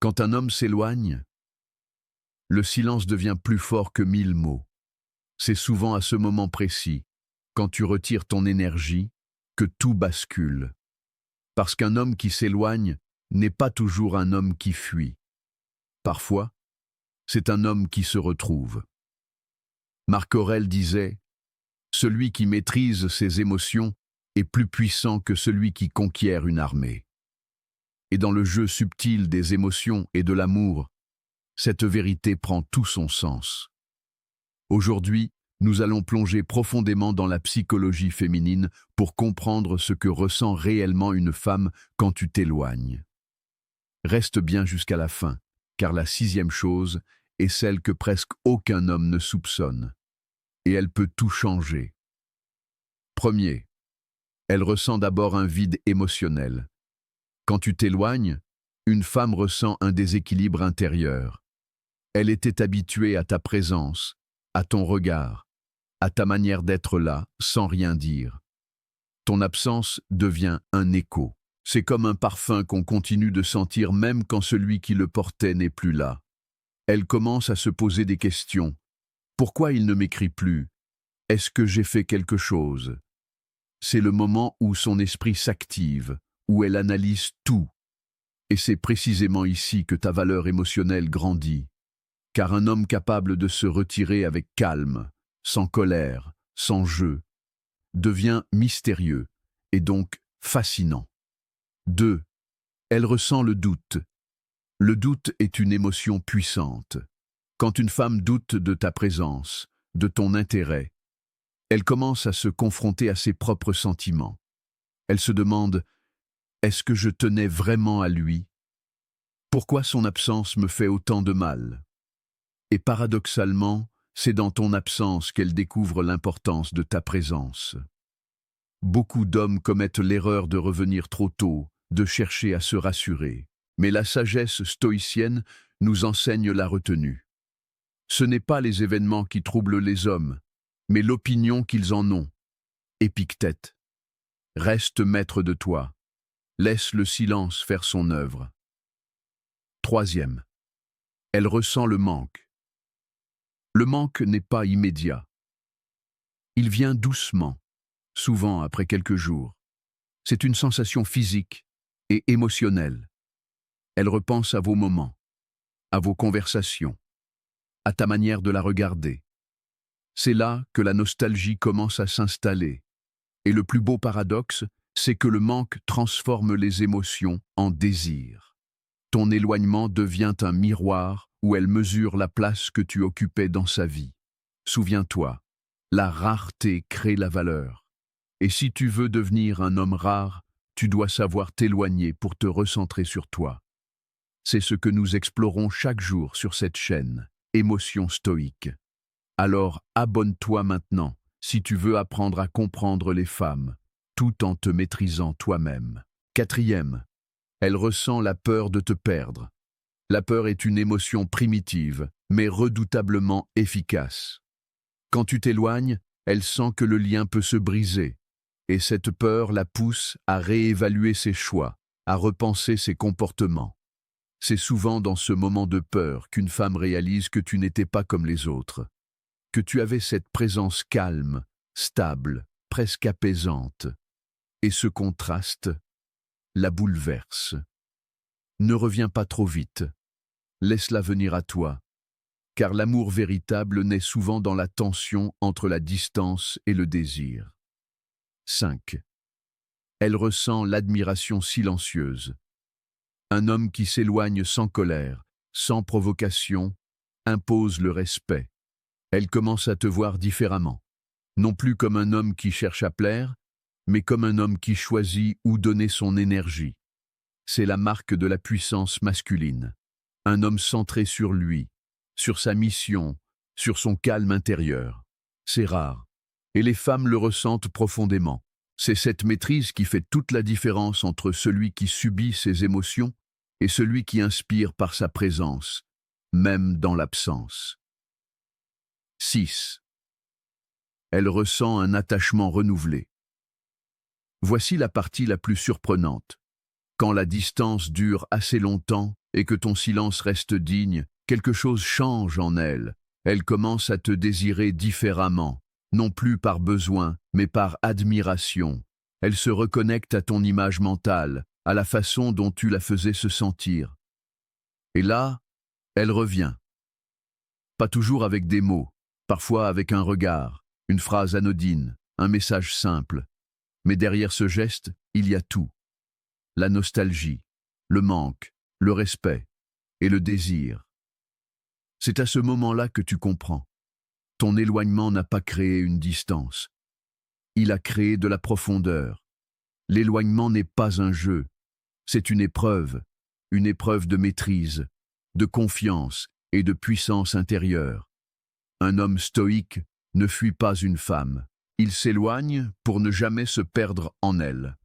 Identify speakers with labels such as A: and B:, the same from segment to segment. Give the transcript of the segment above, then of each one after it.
A: Quand un homme s'éloigne, le silence devient plus fort que 1000 mots. C'est souvent à ce moment précis, quand tu retires ton énergie, que tout bascule. Parce qu'un homme qui s'éloigne n'est pas toujours un homme qui fuit. Parfois, c'est un homme qui se retrouve. Marc Aurèle disait « Celui qui maîtrise ses émotions est plus puissant que celui qui conquiert une armée. » Et dans le jeu subtil des émotions et de l'amour, cette vérité prend tout son sens. Aujourd'hui, nous allons plonger profondément dans la psychologie féminine pour comprendre ce que ressent réellement une femme quand tu t'éloignes. Reste bien jusqu'à la fin, car la 6e chose est celle que presque aucun homme ne soupçonne. Et elle peut tout changer. Premier, elle ressent d'abord un vide émotionnel. Quand tu t'éloignes, une femme ressent un déséquilibre intérieur. Elle était habituée à ta présence, à ton regard, à ta manière d'être là, sans rien dire. Ton absence devient un écho. C'est comme un parfum qu'on continue de sentir même quand celui qui le portait n'est plus là. Elle commence à se poser des questions. Pourquoi il ne m'écrit plus? Est-ce que j'ai fait quelque chose? C'est le moment où son esprit s'active, où elle analyse tout. Et c'est précisément ici que ta valeur émotionnelle grandit. Car un homme capable de se retirer avec calme, sans colère, sans jeu, devient mystérieux et donc fascinant. 2. Elle ressent le doute. Le doute est une émotion puissante. Quand une femme doute de ta présence, de ton intérêt, elle commence à se confronter à ses propres sentiments. Elle se demande « Est-ce que je tenais vraiment à lui? Pourquoi son absence me fait autant de mal ?» Et paradoxalement, c'est dans ton absence qu'elle découvre l'importance de ta présence. Beaucoup d'hommes commettent l'erreur de revenir trop tôt, de chercher à se rassurer. Mais la sagesse stoïcienne nous enseigne la retenue. Ce n'est pas les événements qui troublent les hommes, mais l'opinion qu'ils en ont. Épictète. Reste maître de toi. Laisse le silence faire son œuvre. 3. Elle ressent le manque. Le manque n'est pas immédiat. Il vient doucement, souvent après quelques jours. C'est une sensation physique et émotionnelle. Elle repense à vos moments, à vos conversations, à ta manière de la regarder. C'est là que la nostalgie commence à s'installer. Et le plus beau paradoxe, c'est que le manque transforme les émotions en désir. Ton éloignement devient un miroir où elle mesure la place que tu occupais dans sa vie. Souviens-toi, la rareté crée la valeur. Et si tu veux devenir un homme rare, tu dois savoir t'éloigner pour te recentrer sur toi. C'est ce que nous explorons chaque jour sur cette chaîne, Émotions stoïques. Alors abonne-toi maintenant si tu veux apprendre à comprendre les femmes, tout en te maîtrisant toi-même. 4. Elle ressent la peur de te perdre. La peur est une émotion primitive, mais redoutablement efficace. Quand tu t'éloignes, elle sent que le lien peut se briser, et cette peur la pousse à réévaluer ses choix, à repenser ses comportements. C'est souvent dans ce moment de peur qu'une femme réalise que tu n'étais pas comme les autres, que tu avais cette présence calme, stable, presque apaisante. Et ce contraste la bouleverse. Ne reviens pas trop vite. Laisse-la venir à toi, car l'amour véritable naît souvent dans la tension entre la distance et le désir. 5. Elle ressent l'admiration silencieuse. Un homme qui s'éloigne sans colère, sans provocation, impose le respect. Elle commence à te voir différemment, non plus comme un homme qui cherche à plaire, mais comme un homme qui choisit où donner son énergie. C'est la marque de la puissance masculine. Un homme centré sur lui, sur sa mission, sur son calme intérieur. C'est rare, et les femmes le ressentent profondément. C'est cette maîtrise qui fait toute la différence entre celui qui subit ses émotions et celui qui inspire par sa présence, même dans l'absence. 6. Elle ressent un attachement renouvelé. Voici la partie la plus surprenante. Quand la distance dure assez longtemps, et que ton silence reste digne, quelque chose change en elle. Elle commence à te désirer différemment, non plus par besoin, mais par admiration. Elle se reconnecte à ton image mentale, à la façon dont tu la faisais se sentir. Et là, elle revient. Pas toujours avec des mots, parfois avec un regard, une phrase anodine, un message simple. Mais derrière ce geste, il y a tout. La nostalgie, le manque, le respect et le désir. C'est à ce moment-là que tu comprends. Ton éloignement n'a pas créé une distance. Il a créé de la profondeur. L'éloignement n'est pas un jeu. C'est une épreuve de maîtrise, de confiance et de puissance intérieure. Un homme stoïque ne fuit pas une femme. Il s'éloigne pour ne jamais se perdre en elle.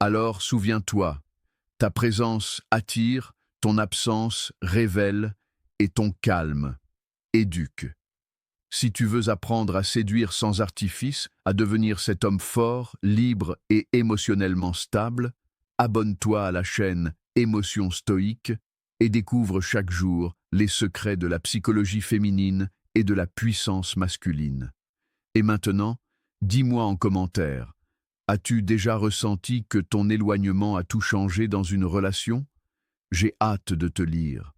A: Alors souviens-toi, ta présence attire, ton absence révèle et ton calme éduque. Si tu veux apprendre à séduire sans artifice, à devenir cet homme fort, libre et émotionnellement stable, abonne-toi à la chaîne Émotions stoïques et découvre chaque jour les secrets de la psychologie féminine et de la puissance masculine. Et maintenant, dis-moi en commentaire, as-tu déjà ressenti que ton éloignement a tout changé dans une relation? J'ai hâte de te lire.